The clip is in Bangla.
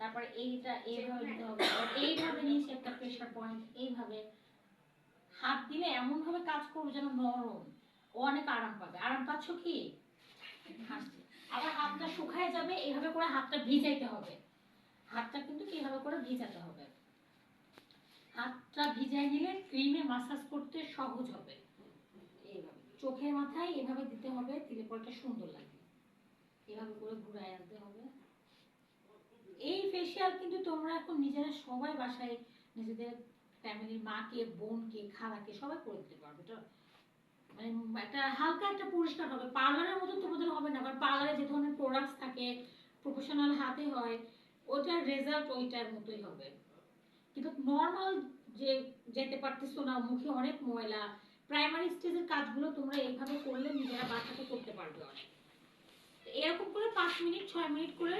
তারপর এইটা এইভাবে দিতে হবে, এইভাবে নিচে একটা প্রেসার পয়েন্ট, এইভাবে হাত দিলে এমন ভাবে কাজ করবে যেন নরম, ও অনেক আরাম পাবে। আরাম পাচ্ছ কি? হাসছে। আবার হাতটা শুকায় যাবে, এইভাবে করে হাতটা ভিজাইতে হবে। হাতটা কিন্তু এইভাবে করে ভিজাতে হবে। হাতটা ভিজাই নিলে ক্রিমে মাসাজ করতে সহজ হবে। এইভাবে চোখের মাথায় এভাবে দিতে হবে, দিলে পরটা সুন্দর লাগবে। এভাবে করে ঘুরায় আনতে হবে। এই ফেসিয়াল কিন্তু তোমরা এখন নিজেরা সবাই বাসায় নিজেদের ফ্যামিলির মাকে, বোনকে, খালাকে সবাই করে দিতে পারবে। তো মানে একটা হালকা একটা পরিষ্কার হবে, পার্লারের মতো তোমাদের হবে না। কারণ পার্লারে যে ধরনের প্রোডাক্টস থাকে, প্রফেশনাল হাতে হয়, ওটার রেজাল্ট ওইটার মতোই হবে। কিন্তু নর্মাল যে যেতে পারতেছো না, মুখে অনেক ময়লা, প্রাইমারি স্টেজের কাজগুলো তোমরা এইভাবে করলে নিজেরা বাসাতে করতে পারবে অনেক। এরকম করে 5 মিনিট 6 মিনিট করে